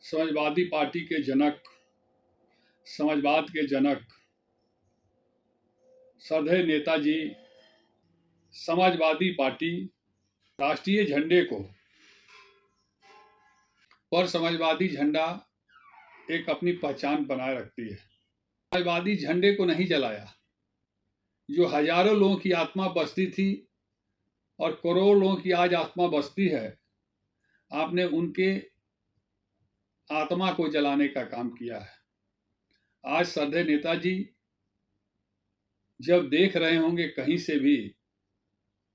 Samajwadi party के जनक, समाजवाद के जनक श्रद्धेय नेताजी समाजवादी पार्टी राष्ट्रीय झंडे को पर समाजवादी झंडा एक अपनी पहचान बनाए रखती है। समाजवादी झंडे को नहीं जलाया। जो हजारों लोगों की आत्मा बसती थी और करोड़ों लोगों की आज आत्मा बसती है, आपने उनके आत्मा को जलाने का काम किया है। आज श्रद्धेय नेताजी जब देख रहे होंगे कहीं से भी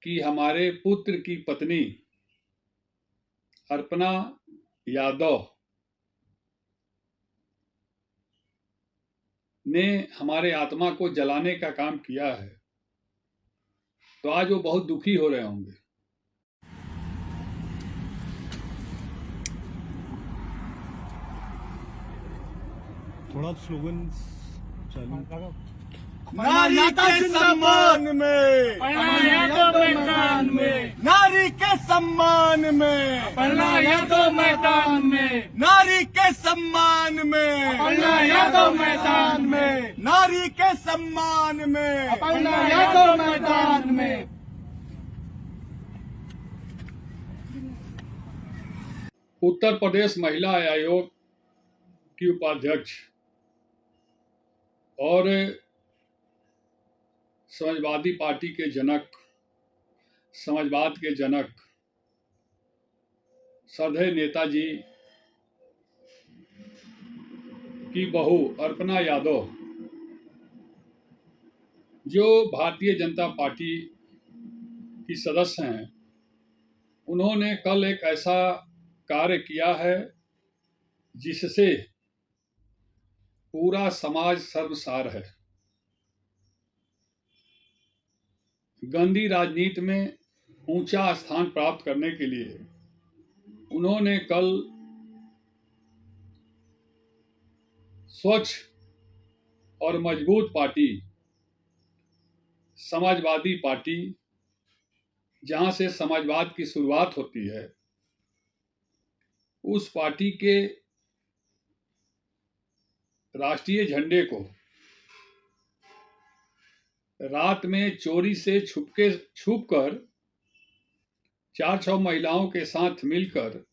कि हमारे पुत्र की पत्नी अर्पणा यादव ने हमारे आत्मा को जलाने का काम किया है, तो आज वो बहुत दुखी हो रहे होंगे। थोड़ा स्लोगन चालू। नारी के सम्मान में, मैदान में, नारी के सम्मान में, पन्ना यादव मैदान में, नारी के सम्मान में, पन्ना यादव मैदान में, नारी के सम्मान में, पन्ना यादव मैदान में। उत्तर प्रदेश महिला आयोग की उपाध्यक्ष और समाजवादी पार्टी के जनक, समाजवाद के जनक श्रद्धेय नेताजी की बहू अर्पणा यादव, जो भारतीय जनता पार्टी की सदस्य हैं, उन्होंने कल एक ऐसा कार्य किया है जिससे पूरा समाज शर्मसार है। गंदी राजनीति में ऊंचा स्थान प्राप्त करने के लिए उन्होंने कल स्वच्छ और मजबूत पार्टी समाजवादी पार्टी, जहां से समाजवाद की शुरुआत होती है, उस पार्टी के राष्ट्रीय झंडे को रात में चोरी से छुपकर 4-6 महिलाओं के साथ मिलकर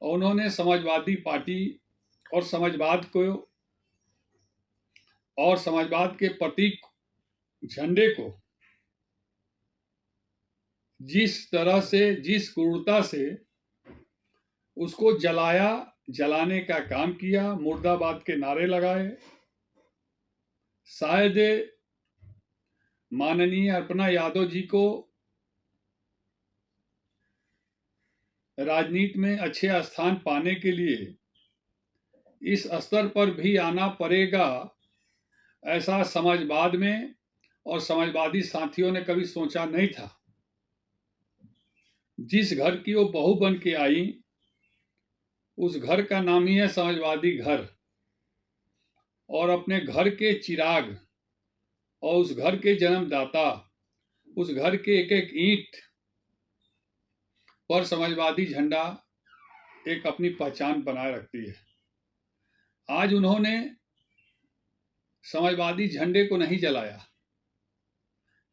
उन्होंने समाजवादी पार्टी और समाजवाद के प्रतीक झंडे को जिस तरह से, जिस क्रूरता से उसको जलाने का काम किया, मुर्दाबाद के नारे लगाए। शायद माननीय अर्पणा यादव जी को राजनीति में अच्छे स्थान पाने के लिए इस स्तर पर भी आना पड़ेगा, ऐसा समाजवाद में और समाजवादी साथियों ने कभी सोचा नहीं था। जिस घर की वो बहू बन के आई, उस घर का नाम ही है समाजवादी घर, और अपने घर के चिराग और उस घर के जन्मदाता, उस घर के एक एक ईंट पर समाजवादी झंडा एक अपनी पहचान बनाए रखती है। आज उन्होंने समाजवादी झंडे को नहीं जलाया।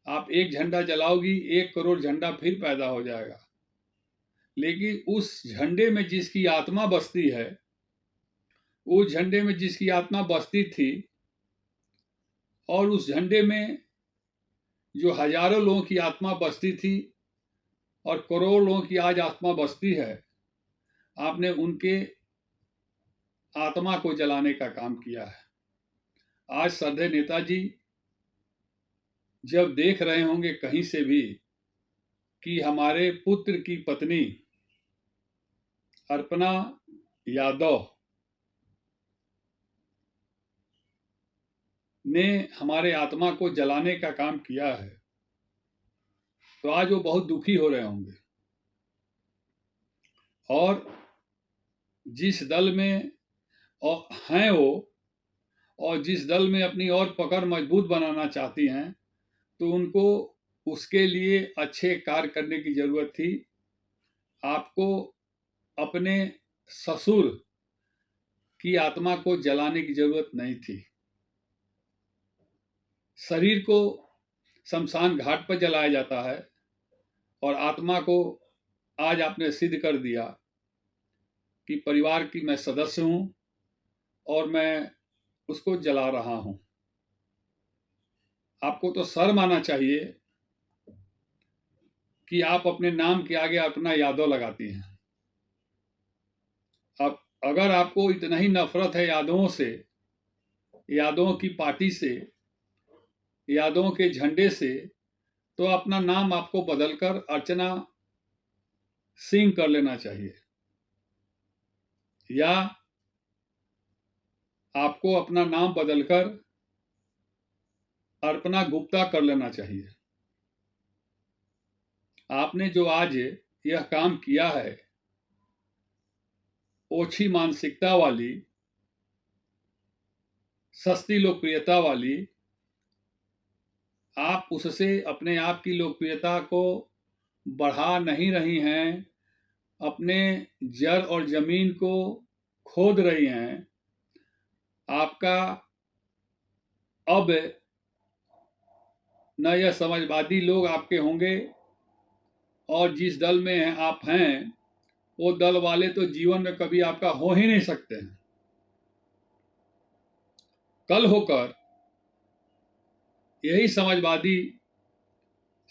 आप एक झंडा जलाओगी, 1 करोड़ झंडा फिर पैदा हो जाएगा, लेकिन उस झंडे में जिसकी आत्मा बसती है, उस झंडे में जिसकी आत्मा बसती थी, और उस झंडे में जो हजारों लोगों की आत्मा बसती थी और करोड़ों लोगों की आज आत्मा बसती है, आपने उनके आत्मा को जलाने का काम किया है। आज श्रद्धेय नेताजी जब देख रहे होंगे कहीं से भी कि हमारे पुत्र की पत्नी अर्पणा यादव ने हमारे आत्मा को जलाने का काम किया है, तो आज वो बहुत दुखी हो रहे होंगे। और जिस दल में हैं वो, और जिस दल में अपनी और पकड़ मजबूत बनाना चाहती हैं, तो उनको उसके लिए अच्छे कार्य करने की जरूरत थी। आपको अपने ससुर कि आत्मा को जलाने की जरूरत नहीं थी। शरीर को शमशान घाट पर जलाया जाता है और आत्मा को आज आपने सिद्ध कर दिया कि परिवार की मैं सदस्य हूं और मैं उसको जला रहा हूं। आपको तो शर्म आना चाहिए कि आप अपने नाम के आगे अपना यादव लगाती हैं। अब अगर आपको इतना ही नफरत है यादवों से, यादवों की पार्टी से, यादवों के झंडे से, तो अपना नाम आपको बदलकर अर्चना सिंह कर लेना चाहिए, या आपको अपना नाम बदलकर अर्पणा गुप्ता कर लेना चाहिए। आपने जो आज यह काम किया है, ओछी मानसिकता वाली, सस्ती लोकप्रियता वाली, आप उससे अपने आप की लोकप्रियता को बढ़ा नहीं रही हैं, अपने जड़ और जमीन को खोद रही हैं। आपका अब न यह समाजवादी लोग आपके होंगे, और जिस दल में आप हैं वो दल वाले तो जीवन में कभी आपका हो ही नहीं सकते हैं। कल होकर यही समाजवादी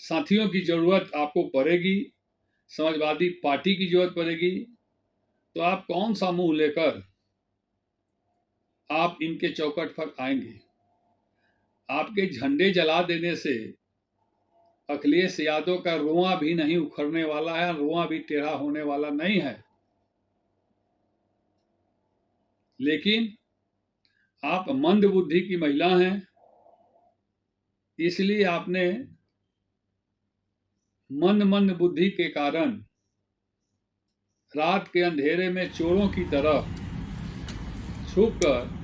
साथियों की जरूरत आपको पड़ेगी, समाजवादी पार्टी की जरूरत पड़ेगी, तो आप कौन सा मुंह लेकर आप इनके चौखट पर आएंगे? आपके झंडे जला देने से अखिलेश यादव का रुआं भी नहीं उखड़ने वाला है, रुआं भी टेढ़ा होने वाला नहीं है। लेकिन आप मंद बुद्धि की महिला हैं, इसलिए आपने मंद बुद्धि के कारण रात के अंधेरे में चोरों की तरह छुपकर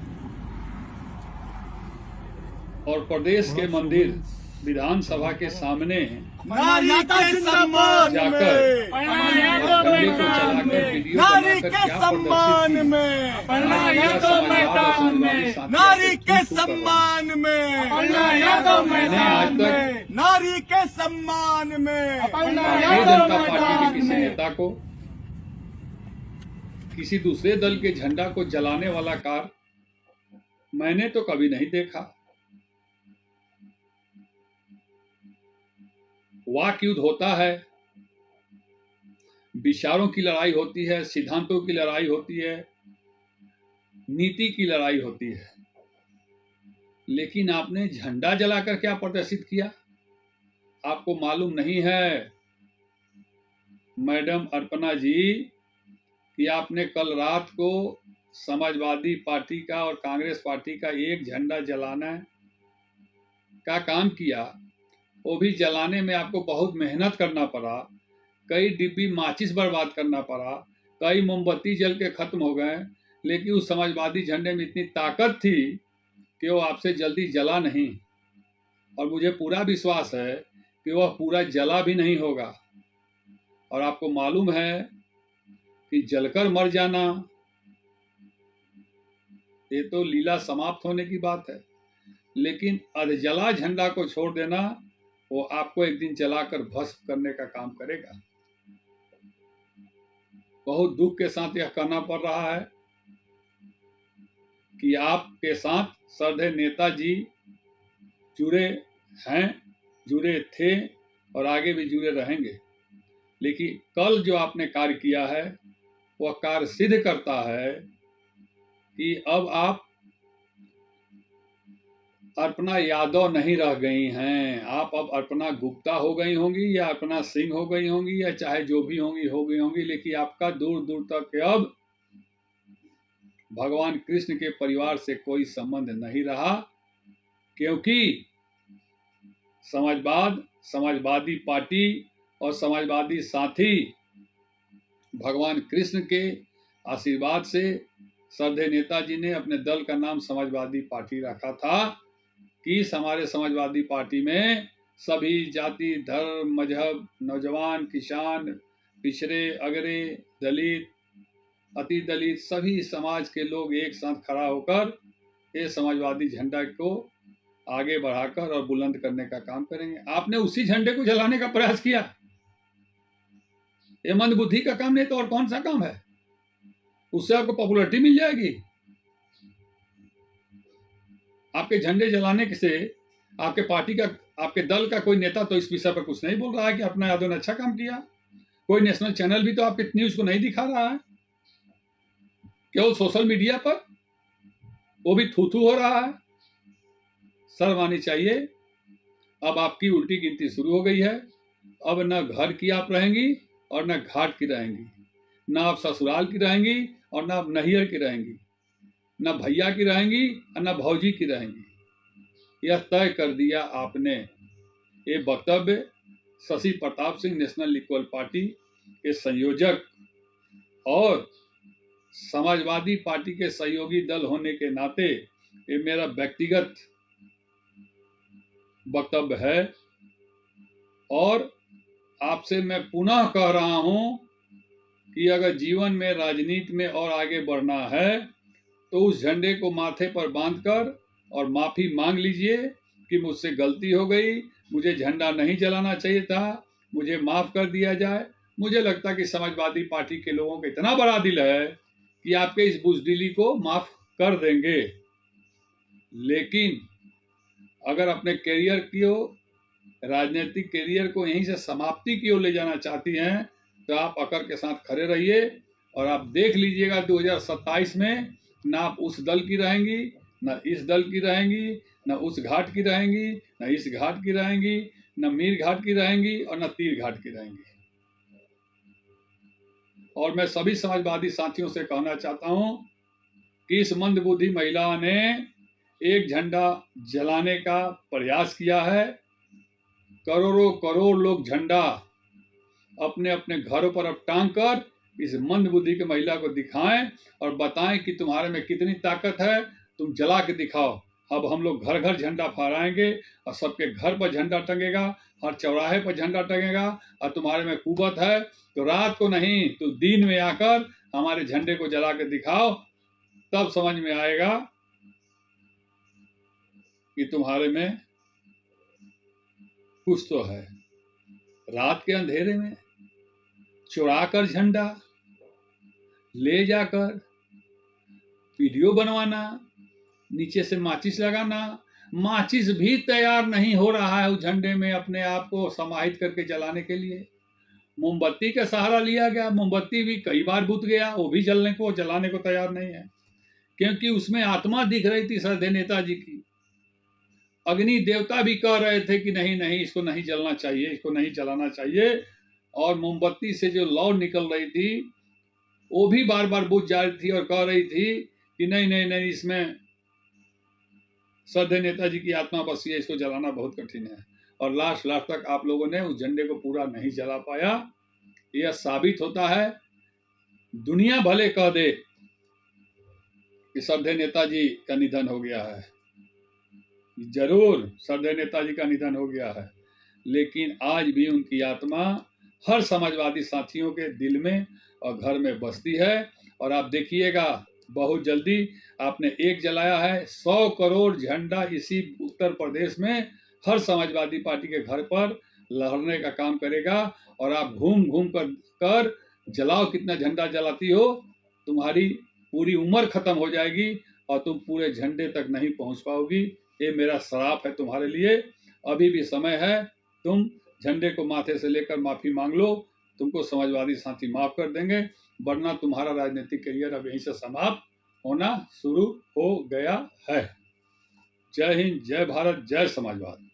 और प्रदेश के मंदिर विधानसभा के सामने नारी के सम्मान जाकर में, झंडे को चलाकर वीडियो नारी बनाकर के क्या सम्मान प्रदर्शित में, पन्ना यादव मैदान में, नारी के सम्मान में, पन्ना यादव मैंने आज मैदान तक में, नारी के सम्मान में, पन्ना भारतीय यादव जनता पार्टी के मैदान किसी में, नेता को किसी दूसरे दल के झंडा को जलाने वाला कार मैंने तो कभी नहीं देखा। वाक युद्ध होता है, विचारों की लड़ाई होती है, सिद्धांतों की लड़ाई होती है, नीति की लड़ाई होती है, लेकिन आपने झंडा जलाकर क्या प्रदर्शित किया? आपको मालूम नहीं है मैडम अर्पणा जी कि आपने कल रात को समाजवादी पार्टी का और कांग्रेस पार्टी का एक झंडा जलाना का काम किया। वो भी जलाने में आपको बहुत मेहनत करना पड़ा, कई डिब्बी माचिस बर्बाद करना पड़ा, कई मोमबत्ती जल के खत्म हो गए, लेकिन उस समाजवादी झंडे में इतनी ताकत थी कि वो आपसे जल्दी जला नहीं, और मुझे पूरा विश्वास है कि वह पूरा जला भी नहीं होगा। और आपको मालूम है कि जलकर मर जाना ये तो लीला समाप्त होने की बात है, लेकिन अधजला झंडा को छोड़ देना वो आपको एक दिन जलाकर भस्म करने का काम करेगा। बहुत दुख के साथ यह कहना पड़ रहा है कि आपके साथ श्रद्धेय नेताजी जुड़े हैं, जुड़े थे और आगे भी जुड़े रहेंगे, लेकिन कल जो आपने कार्य किया है वह कार्य सिद्ध करता है कि अब आप अर्पणा यादव नहीं रह गई हैं, आप अब अर्पणा गुप्ता हो गई होंगी या अर्पणा सिंह हो गई होंगी, या चाहे जो भी होंगी हो गई होंगी, लेकिन आपका दूर दूर तक अब भगवान कृष्ण के परिवार से कोई संबंध नहीं रहा, क्योंकि समाजवाद, समाजवादी पार्टी और समाजवादी साथी भगवान कृष्ण के आशीर्वाद से श्रद्धेय नेताजी ने अपने दल का नाम समाजवादी पार्टी रखा था कि हमारे समाजवादी पार्टी में सभी जाति, धर्म, मजहब, नौजवान, किसान, पिछड़े, अगड़े, दलित अति दलित सभी समाज के लोग एक साथ खड़ा होकर ये समाजवादी झंडा को आगे बढ़ाकर और बुलंद करने का काम करेंगे। आपने उसी झंडे को जलाने का प्रयास किया, ये मंदबुद्धि का काम नहीं तो और कौन सा काम है? उससे आपको पॉपुलैरिटी मिल जाएगी। आपके झंडे जलाने से आपके पार्टी का, आपके दल का कोई नेता तो इस विषय पर कुछ नहीं बोल रहा है कि अपना यादव ने अच्छा काम किया। कोई नेशनल चैनल भी तो आपके न्यूज को नहीं दिखा रहा है, केवल सोशल मीडिया पर, वो भी थू-थू हो रहा है। शर्म आनी चाहिए। अब आपकी उल्टी गिनती शुरू हो गई है। अब न घर की आप रहेंगी और न घाट की रहेंगी, न आप ससुराल की रहेंगी और न आप नैहर की रहेंगी, न भैया की रहेंगी और न भौजी की रहेंगी। यह तय कर दिया आपने। ये वक्तव्य Shashi Pratap Singh national equal party के संयोजक और समाजवादी पार्टी के सहयोगी दल होने के नाते ये मेरा व्यक्तिगत वक्तव्य है। और आपसे मैं पुनः कह रहा हूं कि अगर जीवन में, राजनीति में और आगे बढ़ना है तो उस झंडे को माथे पर बांधकर और माफी मांग लीजिए कि मुझसे गलती हो गई, मुझे झंडा नहीं जलाना चाहिए था, मुझे माफ कर दिया जाए। मुझे लगता है कि समाजवादी पार्टी के लोगों का इतना बड़ा दिल है कि आपके इस बुजदिली को माफ कर देंगे। लेकिन अगर अपने करियर की ओर, राजनीतिक करियर को यहीं से समाप्ति की ओर ले जाना चाहती हैं तो आप अकड़ के साथ खड़े रहिए और आप देख लीजिएगा 2027 में ना आप उस दल की रहेंगी, ना इस दल की रहेंगी, ना उस घाट की रहेंगी, ना इस घाट की रहेंगी, ना मीर घाट की रहेंगी और ना तीर घाट की रहेंगी। और मैं सभी समाजवादी साथियों से कहना चाहता हूं कि इस मंदबुद्धि महिला ने एक झंडा जलाने का प्रयास किया है। करोड़ों करोड़ लोग झंडा अपने अपने घरों पर अब टांग कर इस मंदबुद्धि की महिला को दिखाएं और बताएं कि तुम्हारे में कितनी ताकत है, तुम जला के दिखाओ। अब हम लोग घर घर झंडा फहराएंगे और सबके घर पर झंडा टंगेगा, हर चौराहे पर झंडा टंगेगा। और तुम्हारे में कुवत है तो रात को नहीं तो दिन में आकर हमारे झंडे को जला के दिखाओ, तब समझ में आएगा कि तुम्हारे में कुछ तो है। रात के अंधेरे में चुरा कर झंडा ले जाकर वीडियो बनवाना, नीचे से माचिस लगाना, माचिस भी तैयार नहीं हो रहा है उस झंडे में अपने आप को समाहित करके जलाने के लिए। मोमबत्ती का सहारा लिया गया, मोमबत्ती भी कई बार बुझ गया, वो भी जलने को, जलाने को तैयार नहीं है, क्योंकि उसमें आत्मा दिख रही थी श्रद्धेय नेताजी की। अग्नि देवता भी कह रहे थे कि नहीं नहीं, इसको नहीं जलना चाहिए, इसको नहीं जलाना चाहिए। और मोमबत्ती से जो लौ निकल रही थी वो भी बार बार बुझ जा रही थी और कह रही थी कि नहीं नहीं नहीं, इसमें श्रद्धेय नेताजी की आत्मा बसी है, इसको जलाना बहुत कठिन है। और लास्ट तक आप लोगों ने उस झंडे को पूरा नहीं जला पाया। यह साबित होता है, दुनिया भले कह दे कि श्रद्धेय नेताजी का निधन हो गया है, जरूर श्रद्धेय नेताजी का निधन हो गया है, लेकिन आज भी उनकी आत्मा हर समाजवादी साथियों के दिल में और घर में बसती है। और आप देखिएगा बहुत जल्दी आपने एक जलाया है, 100 करोड़ झंडा इसी उत्तर प्रदेश में हर समाजवादी पार्टी के घर पर लहरने का काम करेगा। और आप घूम घूम कर जलाओ, कितना झंडा जलाती हो, तुम्हारी पूरी उम्र खत्म हो जाएगी और तुम पूरे झंडे तक नहीं पहुंच पाओगी। ये मेरा श्राप है तुम्हारे लिए। अभी भी समय है, तुम झंडे को माथे से लेकर माफी मांग लो, तुमको समाजवादी साथी माफ कर देंगे, वरना तुम्हारा राजनीतिक करियर अब यहीं से समाप्त होना शुरू हो गया है। जय हिंद, जय भारत, जय समाजवाद।